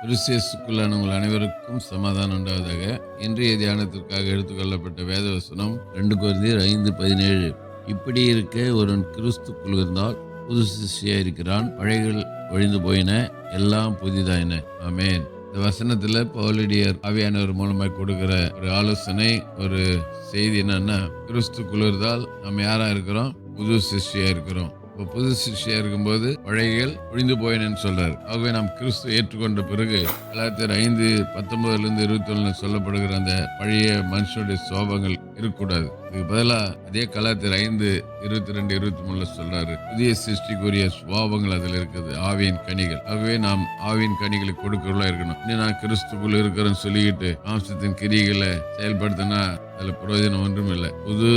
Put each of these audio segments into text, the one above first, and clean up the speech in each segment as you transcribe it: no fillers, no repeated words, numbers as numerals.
கிறிஸ்துவுக்குள்ளான உங்கள் அனைவருக்கும் சமாதானம் உண்டாவதாக. இன்றைய தியானத்திற்காக எடுத்துக்கொள்ளப்பட்ட வேதவசனம் 2 கொரிந்தியர் 5:17. இப்படி இருக்க ஒருவன் கிறிஸ்துக்குள் இருந்தால் புது சிருஷ்டியா இருக்கிறான், பழையகள் ஒழிந்து போயின, எல்லாம் புதிதாயின. ஆமென். இந்த வசனத்துல பவுலடியார் ஆவியானவர் மூலமாய் கொடுக்கிற ஒரு ஆலோசனை, ஒரு செய்தி என்னன்னா, கிறிஸ்துக்குள் இருந்தால் நம்ம யாரா இருக்கிறோம்? புது சிருஷ்டியா இருக்கிறோம். இப்போ புது சிருஷ்டியா இருக்கும்போது பழையகள் ஒழிந்து போயினன்னு சொல்றாரு. ஆகவே நாம் கிறிஸ்து ஏற்றுக்கொண்ட பிறகு கலாத்தியர் 5:19 21 சொல்லப்படுகிற அந்த பழைய மனுஷனுடைய சோபங்கள் இருக்கக்கூடாது. இதுக்கு பதிலாக அதே கலாத்தியர் 5:22-23 சொல்றாரு, புதிய சிருஷ்டிக்குரிய சுவாபங்கள் அதில் இருக்குது, ஆவியின் கனிகள். ஆகவே நாம் ஆவியின் கனிகளை கொடுக்கிறவர்களா இருக்கணும். இன்னும் நான் கிறிஸ்துக்குள்ள இருக்கிறேன்னு சொல்லிக்கிட்டு மாம்சத்தின் கிரிகளை செயல்படுத்தினா அதுல பிரயோஜனம் ஒன்றும் இல்லை. புது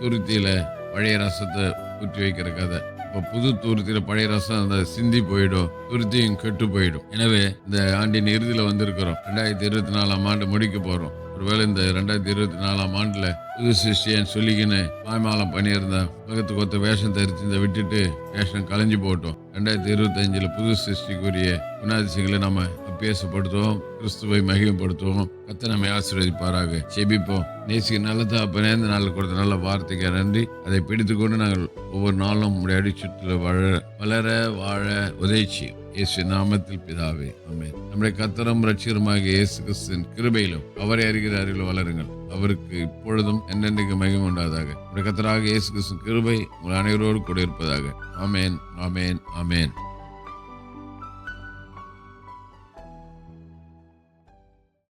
துருத்தியில பழைய ரசத்தை ஊற்றி வைக்கிற கதை. இப்போ புது துருத்தியில பழைய ரசம் அந்த சிந்தி போயிடும், துருத்தியும் கெட்டு போயிடும். எனவே இந்த ஆண்டின் இறுதியில வந்திருக்கிறோம். 2024 ஆண்டு முடிக்க போறோம். ஒருவேளை இந்த 2024 ஆண்டுல புது சிருஷ்டின்னு சொல்லிக்கின்னு மாய்மாலம் பண்ணியிருந்த உலகத்துக்கு ஒத்த வேஷம் தரிச்சு இந்த விட்டுட்டு வேஷம் கலைஞ்சு போட்டோம். 2025 புது சிருஷ்டிக்குரிய குணாதிசயங்களை நம்ம அபியாசப்படுத்துவோம், கிறிஸ்துவை மகிமைப்படுத்துவோம். கர்த்தர் நம்மை ஆசீர்வதிப்பாராக. ஜெபிப்போம். நேசிக்க நல்லதா அப்பனே, இந்த நாளில் கொடுத்த நல்ல வார்த்தைக்கு நன்றி. அதை பிடித்துக்கொண்டு நாங்கள் ஒவ்வொரு நாளும் உடைய அடிச்சுற்றில் வளர வாழ உதவிச்சு இயேசு நாமத்தில் பிதாவே, ஆமென். நம்முடைய கர்த்தரும் ரட்சகருமாகிய இயேசு கிறிஸ்துவின் கிருபையிலும் அவரை அறிகிற அறிவில் வளருங்கள். அவருக்கு இப்பொழுதும் என்னென்றைக்கு மகிமை உண்டாதாக. நம்முடைய கர்த்தராகிய இயேசு கிறிஸ்துவின் கிருபை உங்கள் அனைவரோடு கூட இருப்பதாக. ஆமென், ஆமென், ஆமென்.